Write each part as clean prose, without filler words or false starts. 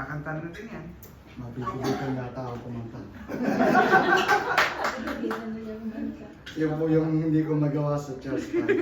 Kakanta natin yan. Mapipigitan yata ako kumanta. Yun po yung hindi ko magawa sa church time.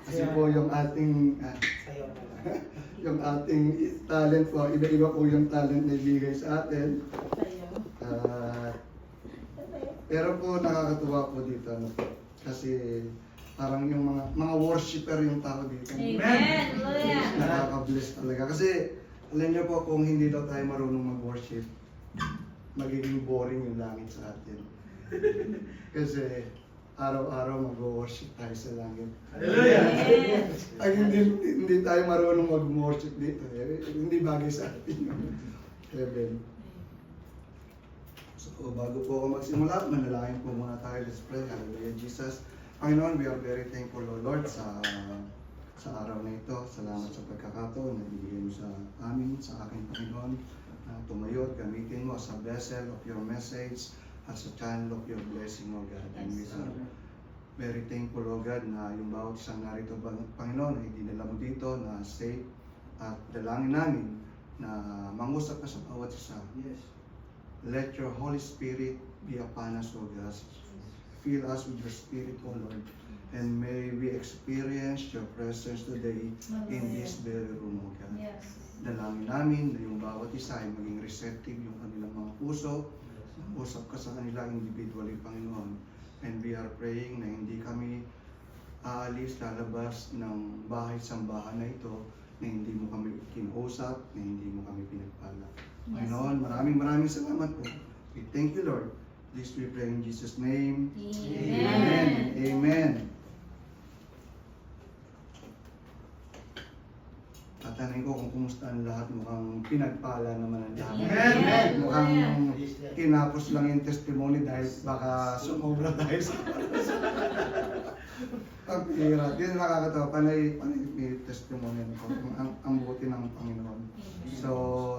Kasi po yung ating yung ating talent po, iba-iba po yung talent na ibigay sa atin. Pero po nakakatuwa po dito, ano, kasi parang yung mga worshiper yung tao dito. Amen! Nakaka-bless talaga. Kasi alam niyo po, kung hindi daw tayo marunong mag-worship, magiging boring yung langit sa atin. Kasi araw-araw mag-worship tayo sa langit. Hallelujah! Pag hindi tayo marunong mag-worship dito, hindi bagay sa atin yung heaven. So, bago po ako magsimula, manalangin po muna tayo. Let's pray. Hallelujah, Jesus. Panginoon, we are very thankful, O Lord, sa araw na ito. Salamat sa pagkakataon na bibigay mo sa amin, sa aking Panginoon, na tumayo at gamitin mo as a vessel of your message, as a channel of your blessing, O God. And we are very thankful, O God, na yung bawat isang narito, Panginoon, ay dinala mo dito na safe, at dalangin namin na mangusap ka sa bawat isa. Yes. Let your Holy Spirit be upon us, O God. Fill us with your Spirit, O Lord. And may we experience your presence today in this very room, O God. Yes. Dalangin namin na yung bawat isa ay maging receptive yung kanilang mga puso. Usap ka sa kanila individually, Panginoon. And we are praying na hindi kami aalis, lalabas ng bahay-sambahan na ito na hindi mo kami kinausap, na hindi mo kami pinagpala. Panginoon, maraming salamat po. We thank you, Lord. This we pray in Jesus' name. Amen. Amen. Tatanungin ko kung kumusta ang lahat, mukhang pinagpala naman ang lahat. Amen. Mukhang tinapos lang yung testimony dahil baka sumobra tayo sa ang pira. Di nakakatawa, panay may testimony ko, ang buti ng Panginoon. So,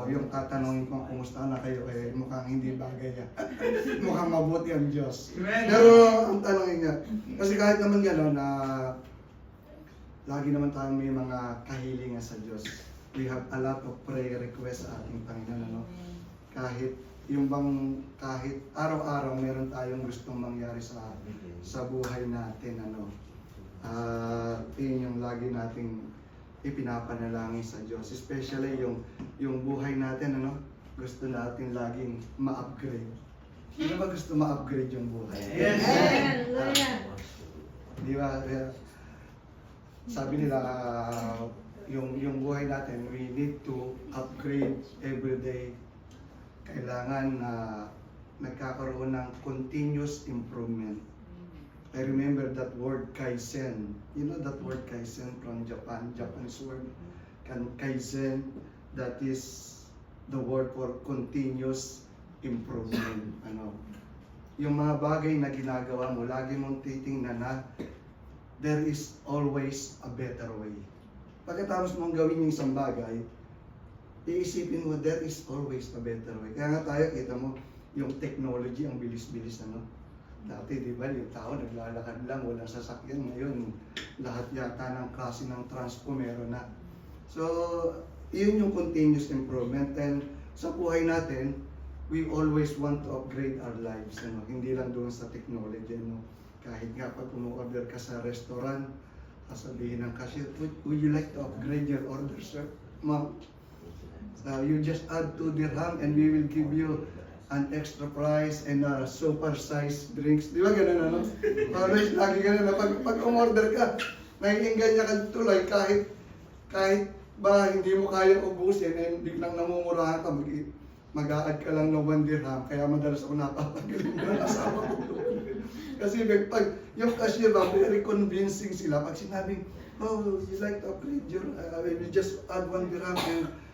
yung tatanungin ko kung kumusta na kayo, eh, mukhang hindi bagay yan. Mukhang mabuti ang Diyos. Amen. Pero ang tanongin niya, kasi kahit naman gano'n na lagi naman tayong may mga kahilingan sa Diyos. We have a lot of prayer requests sa ating Panginoon. Ano? Kahit kahit araw-araw meron tayong gustong mangyari sa buhay natin. Ano? Yun yung lagi nating ipinapanalangin sa Diyos. Especially yung buhay natin, ano? Gusto natin laging ma-upgrade. Hindi ba gusto ma-upgrade yung buhay? Yes. Di ba? Sabi nila, yung buhay natin, we need to upgrade every day. Kailangan na nagkakaroon ng continuous improvement. I remember that word kaizen. You know that word kaizen from Japan, Japanese word. Kaizen, that is the word for continuous improvement. Ano? Yung mga bagay na ginagawa mo, lagi mong titingnan na there is always a better way. Pagkatapos mong gawin yung isang bagay, iisipin mo, there is always a better way. Kaya nga tayo, kita mo, yung technology, ang bilis-bilis, ano? Dati, di ba, yung tao naglalakad lang, walang sasakyan. Ngayon, lahat yata ng klase ng transpo meron na. So, yun yung continuous improvement. And sa buhay natin, we always want to upgrade our lives. Ano? Hindi lang doon sa technology, ano? Kahit nga pag umu-order ka sa restaurant, sasabihin ng cashier, would you like to upgrade your order, sir? Ma'am, you just add 2 dirham and we will give you an extra price and super size drinks. Di ba ganun, ano? Always, lagi ganun. Pag umorder ka, naiinggan niya ka tuloy kahit ba hindi mo kayang ubusin and biglang namumurahan ka, mag-a-add ka lang ng 1 dirham. Kaya madalas ako napapagaling ng asawa ko. Kasi pag yung cashier ba, very convincing sila. Pag sinabing, oh, you like to upgrade your, you just add 1 dirham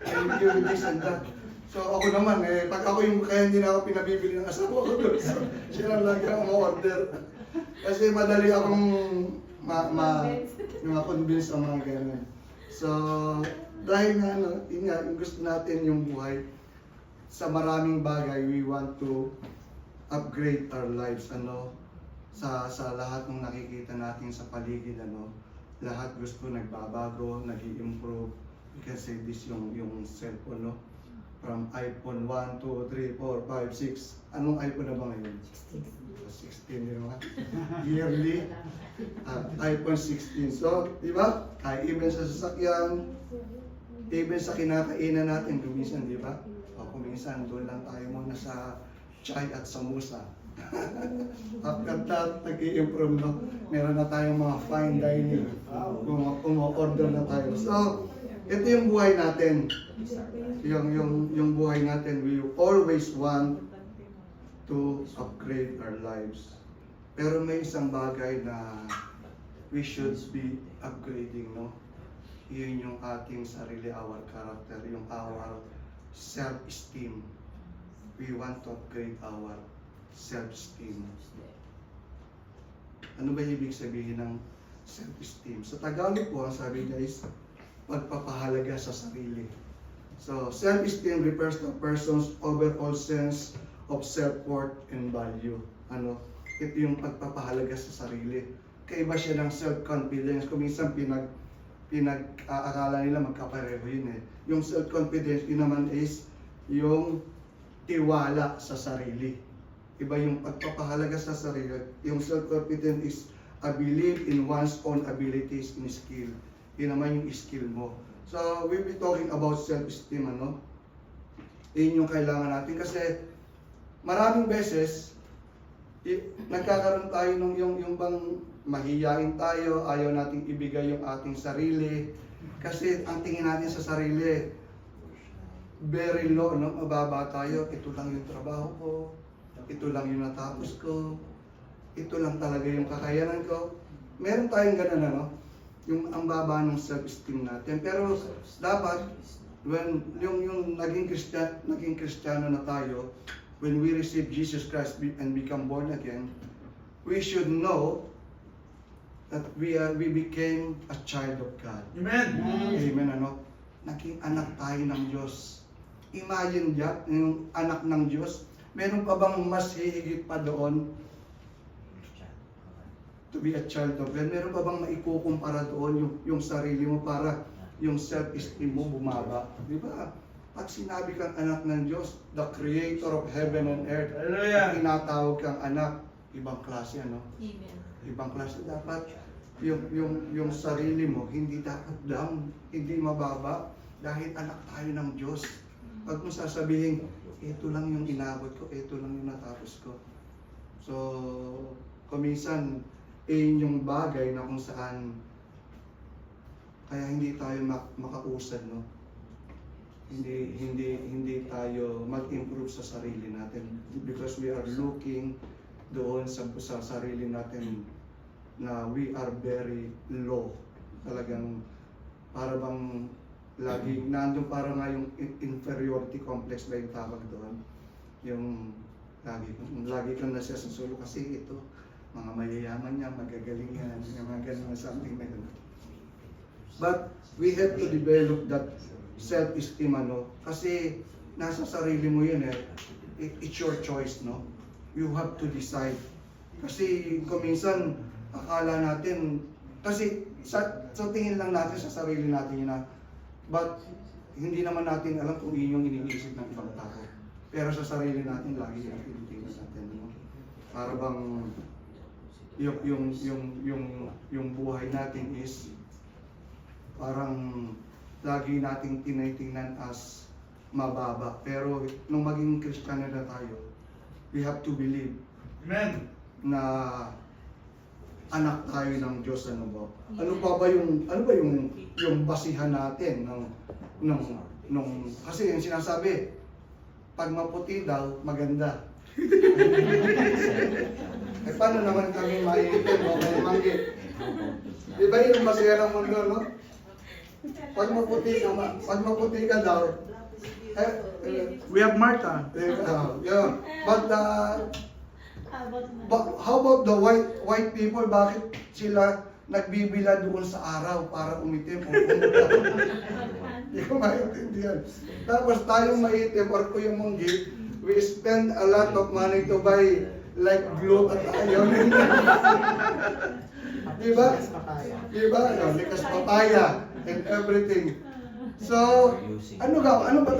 and give this and that. So ako naman, pag ako yung kaya hindi na ako pinabibili ng asawa ko doon. So, siya lang lagi ang order. Kasi madali akong ma-convince ang mga ganun. So, dahil nga, yung gusto natin yung buhay, sa maraming bagay, we want to upgrade our lives, ano, sa lahat ng nakikita natin sa paligid, ano, lahat gusto nagbabago, nag-i-improve. We can say this yung cellphone, no? From iPhone 1, 2, 3, 4, 5, 6. Anong iPhone na ba ngayon? 16 din naman. Yearly. iPhone 16. So, di ba? Even sa sasakyan, even sa kinakainan natin, kuminsan, di ba? O kuminsan, doon lang tayo muna sa chai at samosa. After that, nag-i-improve, no? Meron na tayong mga fine dining. Umo-order na tayo. So, ito yung buhay natin. Yung buhay natin, we always want to upgrade our lives. Pero may isang bagay na we should be upgrading, no? Yun yung ating sarili, our character, yung our self-esteem. We want to upgrade our self-esteem. Ano ba ibig sabihin ng self-esteem? Sa Tagalog po, ang sabi niya is pagpapahalaga sa sarili. So, self-esteem refers to a person's overall sense of self-worth and value. Ano? Ito yung pagpapahalaga sa sarili. Kaiba siya ng self-confidence. Kung minsan pinag-aakala nila magkapareho yun eh. Yung self-confidence, yun naman is yung tiwala sa sarili. Iba yung pagpapahalaga sa sarili. Yung self-confidence is a belief in one's own abilities and skill. Yun naman yung skill mo. So, we'll be talking about self-esteem, ano? Yun yung kailangan natin kasi maraming beses nagkakaroon tayo ng yung bang mahiyain tayo, ayaw nating ibigay yung ating sarili kasi ang tingin natin sa sarili very low, no? Mababa tayo, ito lang yung trabaho ko, ito lang yung natapos ko, ito lang talaga yung kakayanan ko. Meron tayong ganun, ano? Yung ang baba ng self-esteem natin. Pero dapat when yung naging Kristiyano na tayo, when we receive Jesus Christ and become born again, we should know that we became a child of God. Amen. Amen, ano? Naging anak tayo ng Diyos. Imagine that, yung anak ng Diyos, meron pa bang mas hihigit pa doon to be a child of God? Meron pa bang maikukumpara doon yung sarili mo para yung self-esteem mo bumaba? Di ba? Pag sinabi kang anak ng Diyos, the creator of heaven and earth, Hallelujah. tinatawag kang anak, ibang klase, ano? Amen. Ibang klase. Dapat yung sarili mo, hindi dapat down, hindi mababa, dahil anak tayo ng Diyos. Pag mo sasabihin, ito lang yung inabot ko, ito lang yung natapos ko. So, kuminsan, yung bagay na kung saan kaya hindi tayo makausad, no? Hindi tayo mag-improve sa sarili natin because we are looking doon sa sarili natin na we are very low. Talagang para bang lagi nandun, para nga yung inferiority complex ba yung tawag doon, yung lagi kang nasasusulo kasi ito mga mayayaman niya, magagaling yan, mga ganun, something like that. But we have to develop that self-esteem, ano, kasi nasa sarili mo yun eh. It's your choice, no? You have to decide. Kasi kuminsan akala natin, kasi sa tingin lang natin sa sarili natin yun na, but hindi naman natin alam kung yun yung iniisip ng ibang tao. Pero sa sarili natin, lagi yung tinitingnan natin, no? Para bang yung buhay natin is parang lagi nating tinitingnan as mababa. Pero nung maging Kristiyano na tayo, we have to believe Amen. na anak tayo ng Diyos, ano ba? Ano ba yung basihan natin nung kasi yung sinasabi, pag maputi daw, maganda. Eh paano naman kami maiitin o may manggit? Di ba yun ang masaya ng mundo, no? Pag maputi ka daw, We have Martha. yeah. But how about the white people? Bakit sila nagbibila doon sa araw para umitim o umugaw? Hindi ko maintindihan. Tapos tayong maitim or kuyang munggi, we spend a lot of money to buy like glue at ayaw nila. Diba? Diba? Likas papaya and everything. So, ano ba